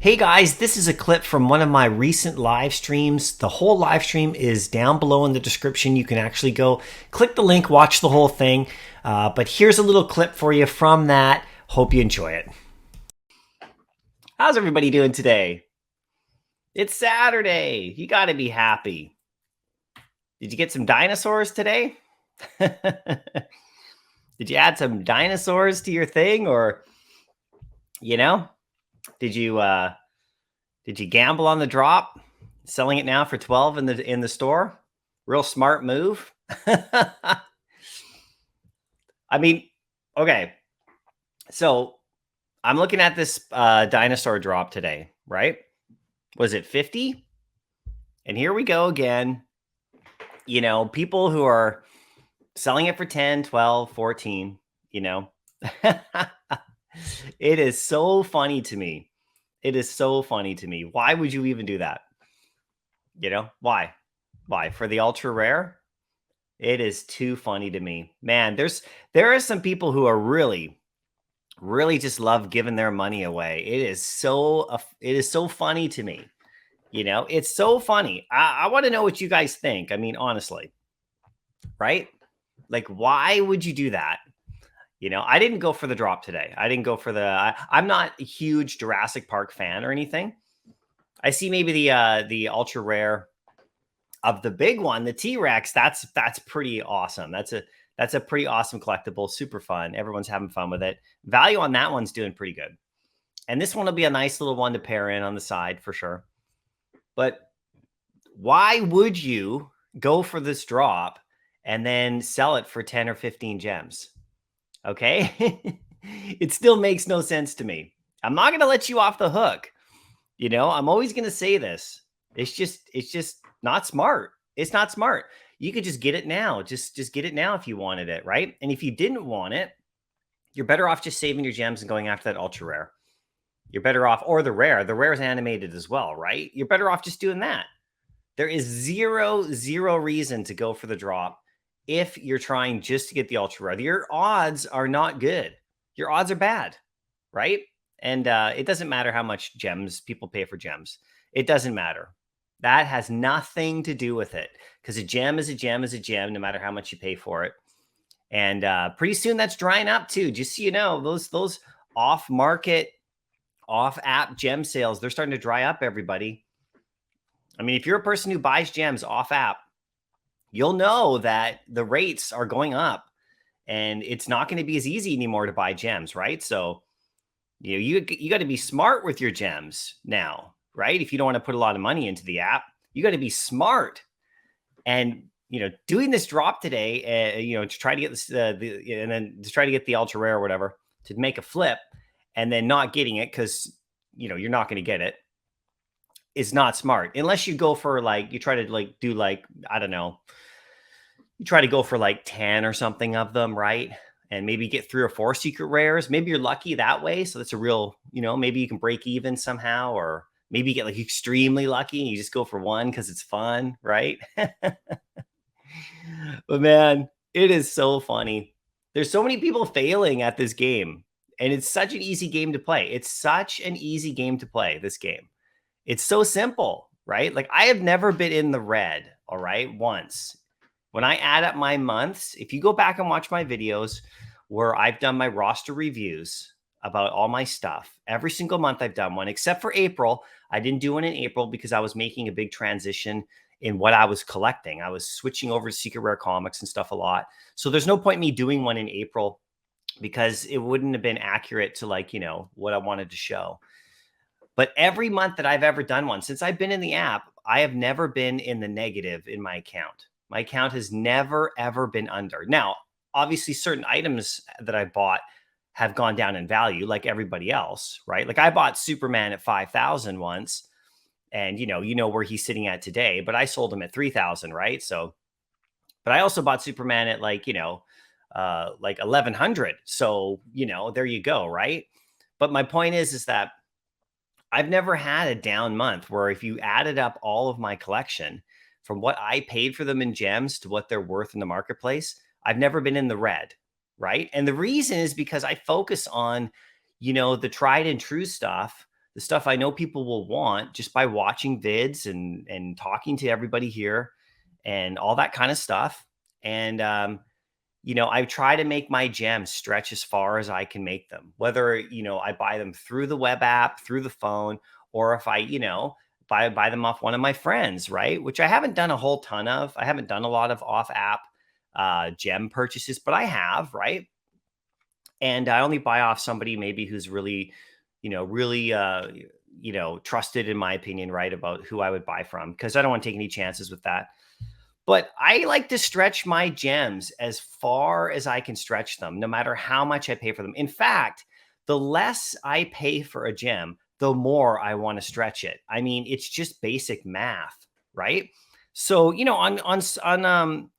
Hey guys, this is a clip from one of my recent live streams. The whole live stream is down below in the description. You can actually go click the link, watch the whole thing. But here's a little clip for you from that. Hope you enjoy it. How's everybody doing today? It's Saturday. You got to be happy. Did you get some dinosaurs today? Did you add some dinosaurs to your thing, or did you gamble on the drop, selling it now for 12 in the store? Real smart move. I mean, okay. So I'm looking at this Dinosaur Drop today, right? Was it 50? And here we go again. People who are selling it for 10, 12, 14, It is so funny to me. It is so funny to me. Why would you even do that? Why? Why? For the ultra rare? It is too funny to me. Man, there are some people who are really just love giving their money away. It is so funny to me. It's so funny. I want to know what you guys think. I mean, honestly, right? Like, why would you do that? I didn't go for the drop today. I didn't go for I'm not a huge Jurassic Park fan or anything. I see maybe the ultra rare of the big one, the T-Rex. That's pretty awesome. That's a pretty awesome collectible. Super fun. Everyone's having fun with it. Value on that one's doing pretty good. And this one will be a nice little one to pair in on the side for sure. But why would you go for this drop and then sell it for 10 or 15 gems? Okay. It still makes no sense to me. I'm not going to let you off the hook. I'm always going to say this. It's just not smart. It's not smart. You could just get it now. Just get it now if you wanted it, right? And if you didn't want it, you're better off just saving your gems and going after that ultra rare. You're better off, or the rare. The rare is animated as well, right? You're better off just doing that. There is zero reason to go for the drop if you're trying just to get the ultra rare. Your odds are not good. Your odds are bad, right? And it doesn't matter how much gems people pay for gems. It doesn't matter. That has nothing to do with it, because a gem is a gem is a gem, no matter how much you pay for it. And pretty soon that's drying up too. Just so you know, those off-market, off-app gem sales, they're starting to dry up, everybody. I mean, if you're a person who buys gems off-app, you'll know that the rates are going up, and it's not going to be as easy anymore to buy gems, right? So you got to be smart with your gems now, right? If you don't want to put a lot of money into the app, you got to be smart. And doing this drop today, to try to get this, and then to try to get the ultra rare or whatever, to make a flip, and then not getting it because you're not going to get it, is not smart. Unless you go for you try to do I don't know, you try to go for 10 or something of them, right? And maybe get 3 or 4 secret rares. Maybe you're lucky that way. So that's a real, maybe you can break even somehow, or maybe you get extremely lucky and you just go for one because it's fun, right? But man, it is so funny. There's so many people failing at this game, and it's such an easy game to play. It's such an easy game to play, this game. It's so simple, right? I have never been in the red, all right, once. When I add up my months, if you go back and watch my videos where I've done my roster reviews about all my stuff, every single month I've done one, except for April. I didn't do one in April because I was making a big transition in what I was collecting. I was switching over to secret rare comics and stuff a lot. So there's no point me doing one in April, because it wouldn't have been accurate to what I wanted to show. But every month that I've ever done one, since I've been in the app, I have never been in the negative in my account. My account has never, ever been under. Now, obviously, certain items that I bought have gone down in value like everybody else, right? I bought Superman at 5,000 once, and you know where he's sitting at today, but I sold him at 3,000, right? So, but I also bought Superman at 1,100. So, there you go, right? But my point is that I've never had a down month where, if you added up all of my collection from what I paid for them in gems to what they're worth in the marketplace, I've never been in the red, right? And the reason is because I focus on, the tried and true stuff, the stuff I know people will want just by watching vids and talking to everybody here and all that kind of stuff. And I try to make my gems stretch as far as I can make them, whether, I buy them through the web app, through the phone, or if I, buy them off one of my friends, right? Which I haven't done a whole ton of. I haven't done a lot of off app gem purchases, but I have, right? And I only buy off somebody maybe who's really, really, trusted in my opinion, right? About who I would buy from, because I don't want to take any chances with that. But I like to stretch my gems as far as I can stretch them, no matter how much I pay for them. In fact, the less I pay for a gem, the more I want to stretch it. I mean, it's just basic math, right? So, on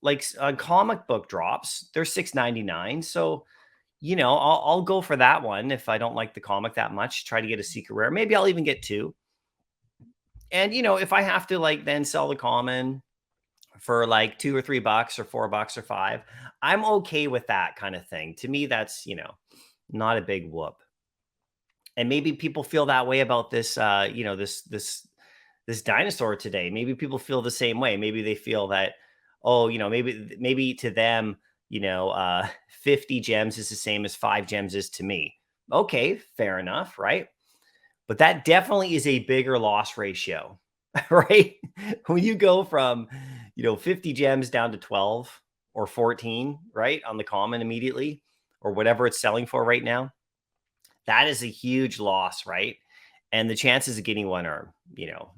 like on comic book drops, they're $6.99. So, I'll go for that one if I don't like the comic that much. Try to get a secret rare. Maybe I'll even get two. And if I have to like then sell the common for like $2 or $3 or $4 or $5, I'm okay with that kind of thing. To me, that's not a big whoop. And maybe people feel that way about this, this dinosaur today. Maybe people feel the same way. Maybe they feel that, oh, maybe to them, 50 gems is the same as 5 gems is to me. Okay, fair enough, right? But that definitely is a bigger loss ratio, right? When you go from, 50 gems down to 12 or 14, right, on the common immediately, or whatever it's selling for right now, that is a huge loss, right? And the chances of getting one are,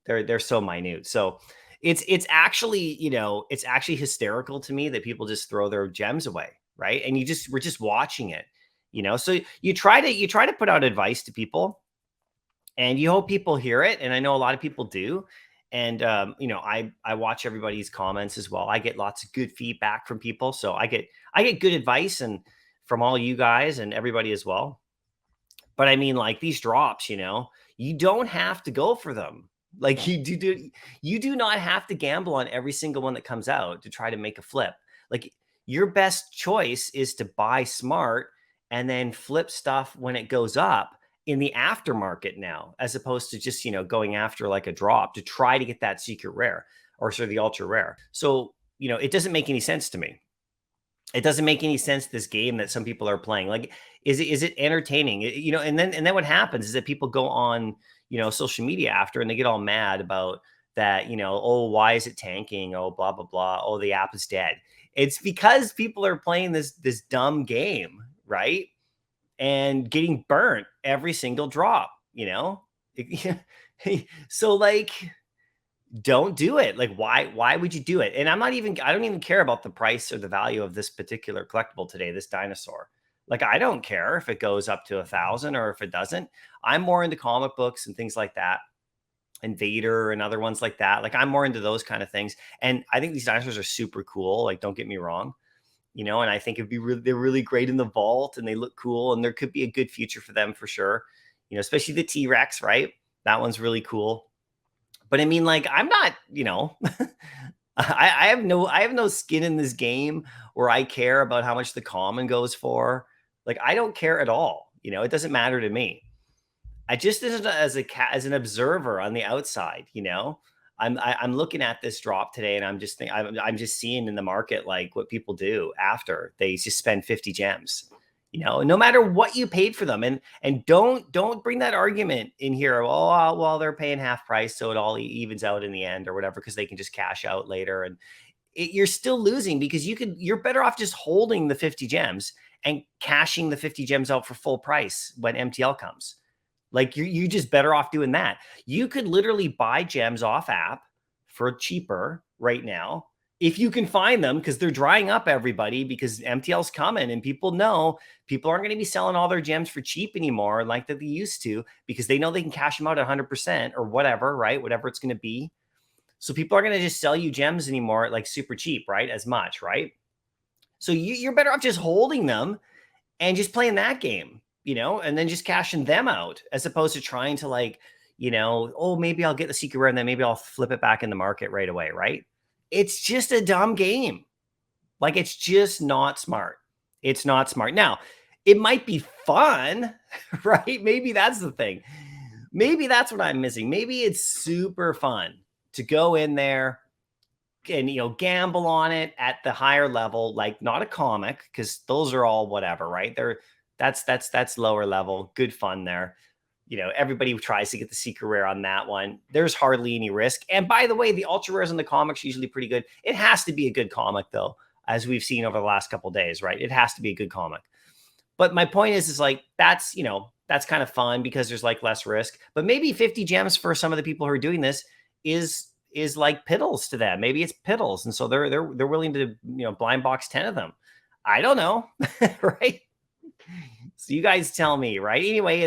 they're so minute. So it's actually, it's actually hysterical to me that people just throw their gems away, right? And we're just watching it, So you try to put out advice to people, and you hope people hear it. And I know a lot of people do. And I watch everybody's comments as well. I get lots of good feedback from people, so I get good advice and from all you guys and everybody as well. But I mean, like these drops, you don't have to go for them. Like you do not have to gamble on every single one that comes out to try to make a flip. Like your best choice is to buy smart and then flip stuff when it goes up in the aftermarket now, as opposed to just, going after like a drop to try to get that secret rare or sort of the ultra rare. So, it doesn't make any sense to me. It doesn't make any sense, this game that some people are playing. Like, is it entertaining? And then what happens is that people go on, social media after, and they get all mad about that, oh, why is it tanking? Oh, blah, blah, blah. Oh, the app is dead. It's because people are playing this dumb game, right? And getting burnt every single drop, So like, don't do it. Like, why would you do it? And I don't even care about the price or the value of this particular collectible today, this dinosaur. Like, I don't care if it goes up to 1,000 or if it doesn't. I'm more into comic books and things like that, and Vader and other ones like that. Like, I'm more into those kind of things. And I think these dinosaurs are super cool. Like, don't get me wrong. And I think they're really great in the vault, and they look cool, and there could be a good future for them for sure. Especially the T-Rex, right? That one's really cool. But I mean, like, I'm not, I have no skin in this game where I care about how much the common goes for. Like, I don't care at all. It doesn't matter to me. I just as an observer on the outside, I'm looking at this drop today, and I'm just seeing in the market like what people do after they just spend 50 gems. No matter what you paid for them, and don't bring that argument in here. Well, they're paying half price, so it all evens out in the end or whatever, because they can just cash out later, and you're still losing, because you're better off just holding the 50 gems and cashing the 50 gems out for full price when MTL comes. Like, you're just better off doing that. You could literally buy gems off app for cheaper right now, if you can find them, because they're drying up, everybody, because MTL's coming, and people know people aren't going to be selling all their gems for cheap anymore like that they used to, because they know they can cash them out at 100% or whatever, right? Whatever it's going to be. So people are going to just sell you gems anymore at like super cheap, right? As much, right? So you're better off just holding them and just playing that game, and then just cashing them out, as opposed to trying to like, oh, maybe I'll get the secret rare and then maybe I'll flip it back in the market right away, right? It's just a dumb game. Like, it's just not smart. It's not smart. Now, it might be fun, right? Maybe that's the thing. Maybe that's what I'm missing. Maybe it's super fun to go in there and, you know, gamble on it at the higher level, like not a comic, because those are all whatever, right? That's lower level, good fun there. You know, everybody tries to get the secret rare on that one. There's hardly any risk. And by the way, the ultra rares in the comics are usually pretty good. It has to be a good comic though, as we've seen over the last couple of days, right? It has to be a good comic. But my point is like, that's, you know, that's kind of fun because there's like less risk. But maybe 50 gems for some of the people who are doing this is like piddles to them. Maybe it's piddles, and so they're willing to, you know, blind box 10 of them. I don't know, right? So you guys tell me, right? Anyway,